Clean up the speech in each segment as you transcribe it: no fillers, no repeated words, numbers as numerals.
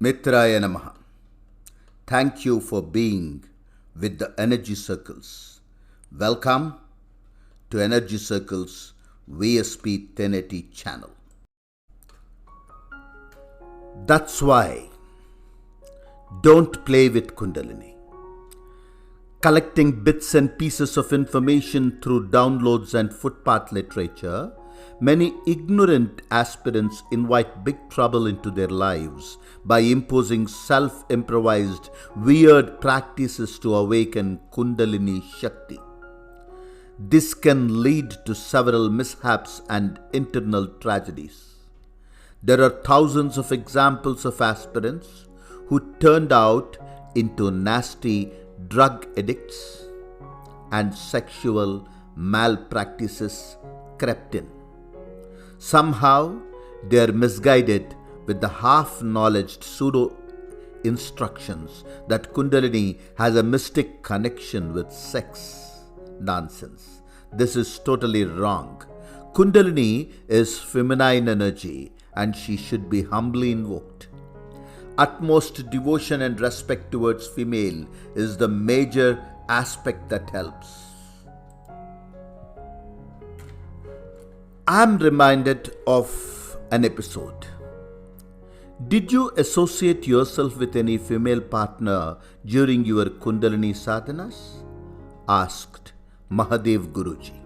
Mitraaya namaha. Thank you for being with the Energy Circles. Welcome to Energy Circles VSPTenneti channel. That's why don't play with Kundalini. Collecting bits and pieces of information through downloads and footpath literature, many ignorant aspirants invite big trouble into their lives by imposing self-improvised, weird practices to awaken Kundalini Shakti. This can lead to several mishaps and internal tragedies. There are thousands of examples of aspirants who turned out into nasty drug addicts and sexual malpractices crept in. Somehow, they are misguided with the half-knowledge pseudo instructions that Kundalini has a mystic connection with sex. Nonsense. This is totally wrong. Kundalini is feminine energy and she should be humbly invoked. Utmost devotion and respect towards female is the major aspect that helps. I am reminded of an episode. Did you associate yourself with any female partner during your Kundalini sadhanas? Asked Mahadev Guruji.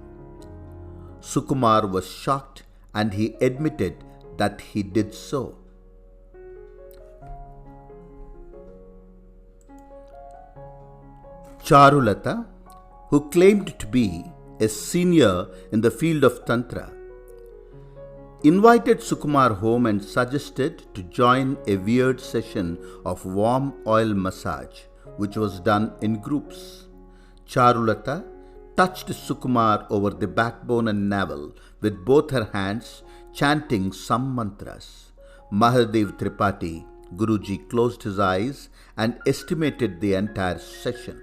Sukumar was shocked and he admitted that he did so. Charulata, who claimed to be a senior in the field of Tantra, invited Sukumar home and suggested to join a weird session of warm oil massage, which was done in groups. Charulata touched Sukumar over the backbone and navel with both her hands, chanting some mantras. Mahadev Tripathi, Guruji, closed his eyes and estimated the entire session.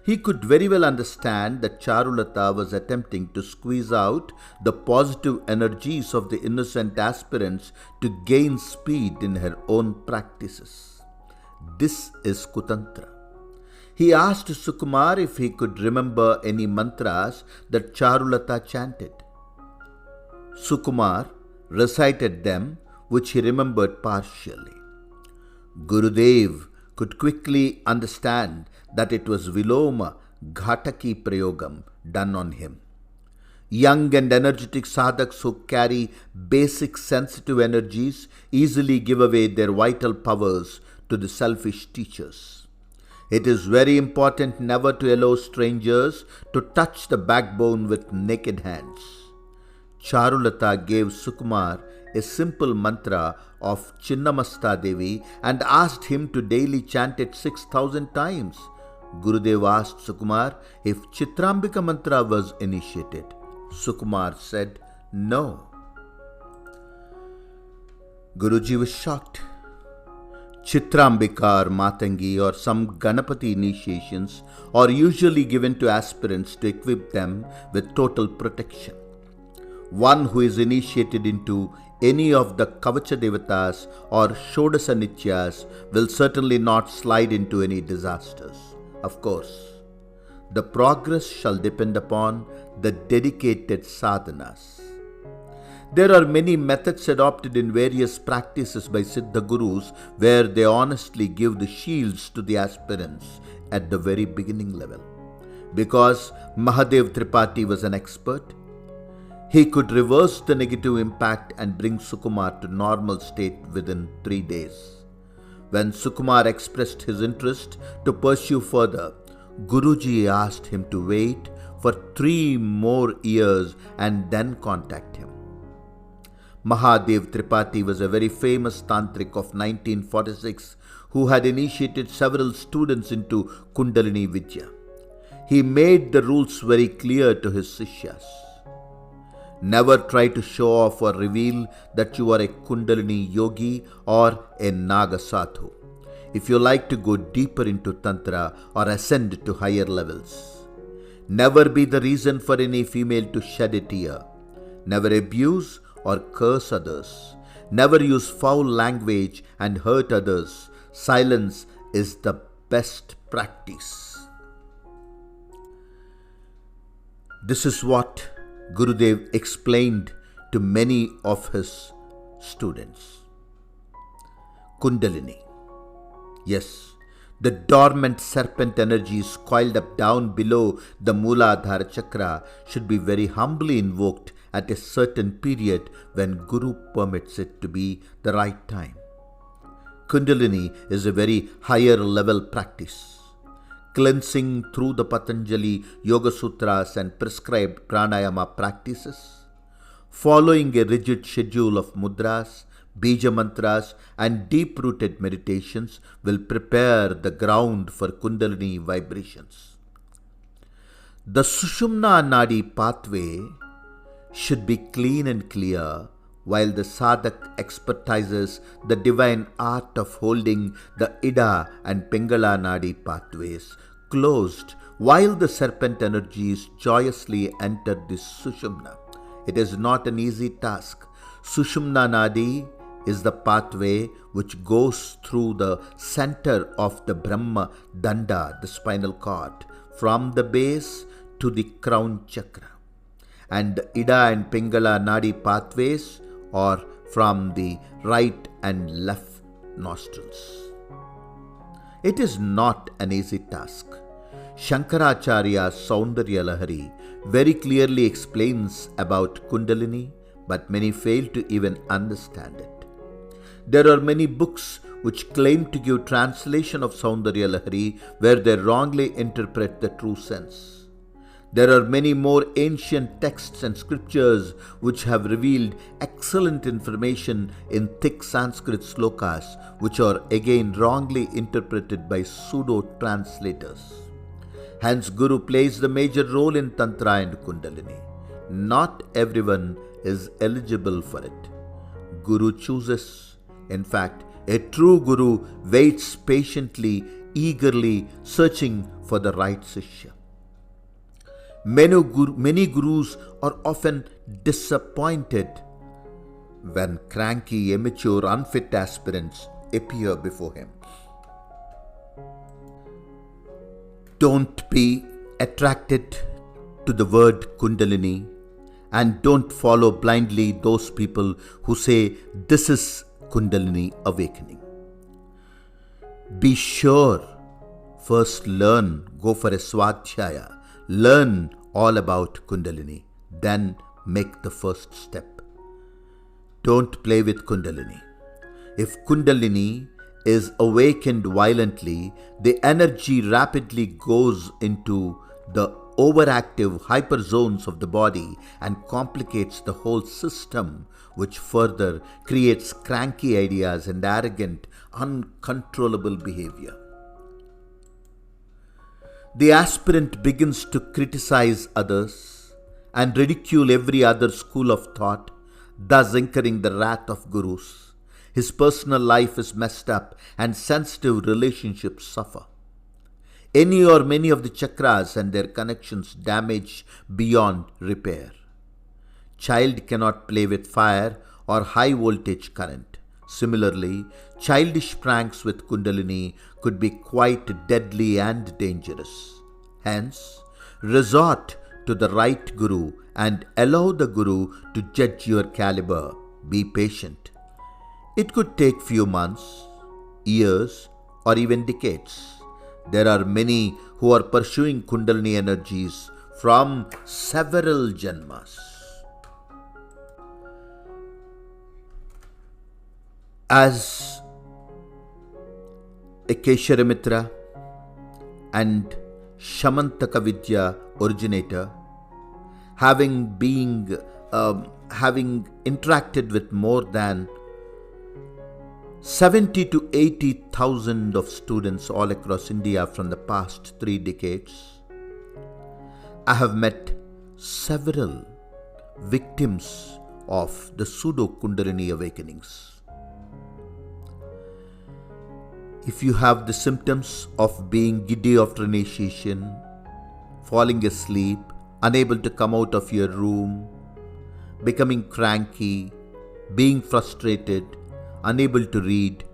He could very well understand that Charulata was attempting to squeeze out the positive energies of the innocent aspirants to gain speed in her own practices. This is Kutantra. He asked Sukumar if he could remember any mantras that Charulata chanted. Sukumar recited them, which he remembered partially. Gurudev could quickly understand that it was Viloma Ghataki Prayogam done on him. Young and energetic sadhaks who carry basic sensitive energies easily give away their vital powers to the selfish teachers. It is very important never to allow strangers to touch the backbone with naked hands. Charulata gave Sukumar a simple mantra of Chinnamasta Devi and asked him to daily chant it 6,000 times. Gurudev asked Sukumar if Chitrambika mantra was initiated. Sukumar said no. Guruji was shocked. Chitrambika or Matangi or some Ganapati initiations are usually given to aspirants to equip them with total protection. One who is initiated into any of the Kavacha Devatas or Shodasa Nityas will certainly not slide into any disasters. Of course, the progress shall depend upon the dedicated sadhanas. There are many methods adopted in various practices by Siddha Gurus where they honestly give the shields to the aspirants at the very beginning level. Because Mahadev Tripathi was an expert, he could reverse the negative impact and bring Sukumar to normal state within 3 days. When Sukumar expressed his interest to pursue further, Guruji asked him to wait for 3 more years and then contact him. Mahadev Tripathi was a very famous tantric of 1946 who had initiated several students into Kundalini Vidya. He made the rules very clear to his Sishyas. Never try to show off or reveal that you are a Kundalini yogi or a Naga Sadhu if you like to go deeper into Tantra or ascend to higher levels. Never be the reason for any female to shed a tear. Never abuse or curse others. Never use foul language and hurt others. Silence is the best practice. This is what Gurudev explained to many of his students. Kundalini. Yes, the dormant serpent energies coiled up down below the Mooladhara chakra should be very humbly invoked at a certain period when Guru permits it to be the right time. Kundalini is a very higher level practice. Cleansing through the Patanjali Yoga Sutras and prescribed pranayama practices, following a rigid schedule of mudras, bija mantras and deep-rooted meditations will prepare the ground for Kundalini vibrations. The Sushumna Nadi pathway should be clean and clear, while the sadhak expertises the divine art of holding the Ida and Pingala Nadi pathways closed while the serpent energies joyously enter the Sushumna. It is not an easy task. Sushumna Nadi is the pathway which goes through the center of the Brahma Danda, the spinal cord, from the base to the crown chakra. And the Ida and Pingala Nadi pathways are from the right and left nostrils. It is not an easy task. Shankaracharya Saundarya Lahari very clearly explains about Kundalini, but many fail to even understand it. There are many books which claim to give translation of Saundarya Lahari where they wrongly interpret the true sense. There are many more ancient texts and scriptures which have revealed excellent information in thick Sanskrit shlokas, which are again wrongly interpreted by pseudo translators. Hence, Guru plays the major role in Tantra and Kundalini. Not everyone is eligible for it. Guru chooses. In fact, a true Guru waits patiently, eagerly, searching for the right Shishya. Many gurus are often disappointed when cranky, immature, unfit aspirants appear before him. Don't be attracted to the word Kundalini, and don't follow blindly those people who say this is Kundalini awakening. Be sure, first learn, go for a Swadhyaya. Learn all about Kundalini, then make the first step. Don't play with Kundalini. If Kundalini is awakened violently, the energy rapidly goes into the overactive hyperzones of the body and complicates the whole system, which further creates cranky ideas and arrogant, uncontrollable behavior. The aspirant begins to criticize others and ridicule every other school of thought, thus incurring the wrath of gurus. His personal life is messed up and sensitive relationships suffer. Any or many of the chakras and their connections damaged beyond repair. Child cannot play with fire or high voltage current. Similarly, childish pranks with Kundalini could be quite deadly and dangerous. Hence, resort to the right Guru and allow the Guru to judge your caliber. Be patient. It could take few months, years, or even decades. There are many who are pursuing Kundalini energies from several janmas. As a kesharamitra and Shamantaka Vidya originator, having interacted with more than 70 to 80,000 of students all across India from the past 3 decades, I have met several victims of the pseudo Kundalini awakenings. If you have the symptoms of being giddy after initiation, falling asleep, unable to come out of your room, becoming cranky, being frustrated, unable to read,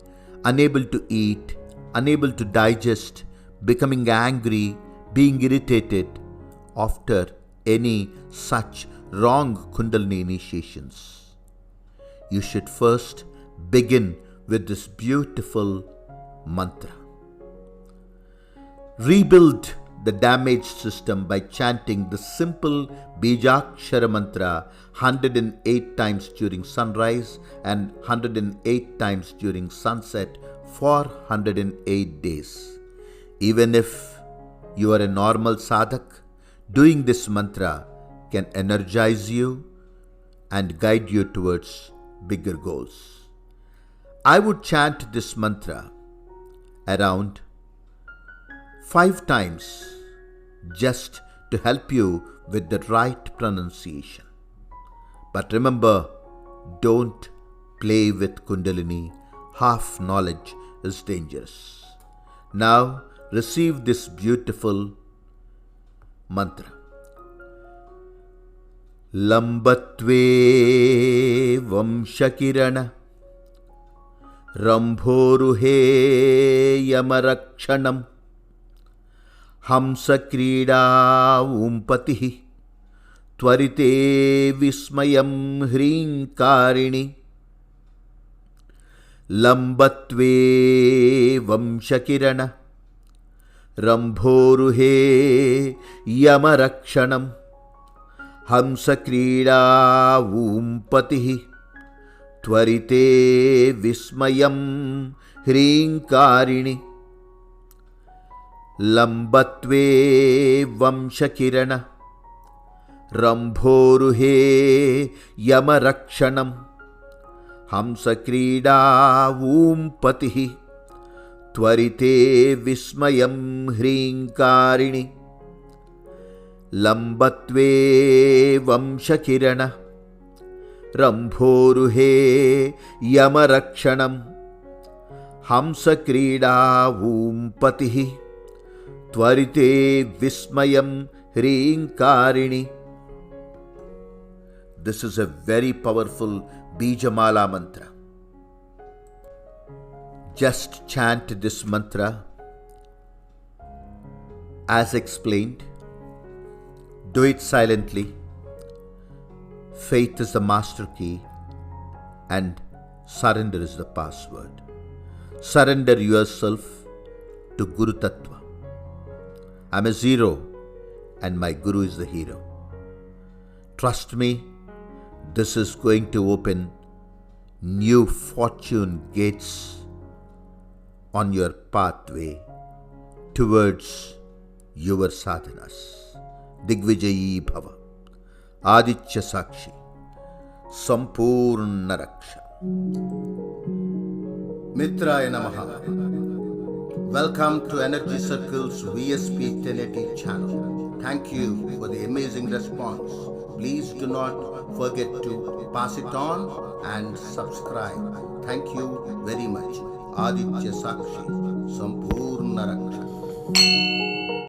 unable to eat, unable to digest, becoming angry, being irritated after any such wrong Kundalini initiations. You should first begin with this beautiful mantra. Rebuild the damaged system by chanting the simple Bijakshara mantra 108 times during sunrise and 108 times during sunset for 108 days. Even if you are a normal sadhak, doing this mantra can energize you and guide you towards bigger goals. I would chant this mantra around 5 times just to help you with the right pronunciation. But remember, don't play with Kundalini. Half knowledge is dangerous. Now receive this beautiful mantra. Lambatve vamshakirana rambhoruhe yamarakshanam Hamsakrida umpatihi tvarite vismayam hrinkarini Lambatve vamshakirana rambhoruhe yamarakshanam Hamsakrida umpatihi tvarite vismayam hrinkarini Lambatve vamshakirana rambhoruhe yamarakshanam Hamsakrida umpatihi tvarite vismayam hrinkarini Lambatve vamshakirana rambhoruhe yamarakshanam Hamsakrida umpatihi tvarite vismayam hrinkarini. This is a very powerful Bijamala mantra. Just chant this mantra as explained. Do it silently. Faith is the master key and surrender is the password. Surrender yourself to Guru Tattva. I'm a zero and my Guru is the hero. Trust me, this is going to open new fortune gates on your pathway towards your sadhanas. Digvijayi Bhava. Aditya Sakshi. Sampurna Raksha. Mitraaya namaha. Welcome to Energy Circle's VSPTenneti channel. Thank you for the amazing response. Please do not forget to pass it on and subscribe. Thank you very much. Aditya Sakshi. Sampurna Raksha.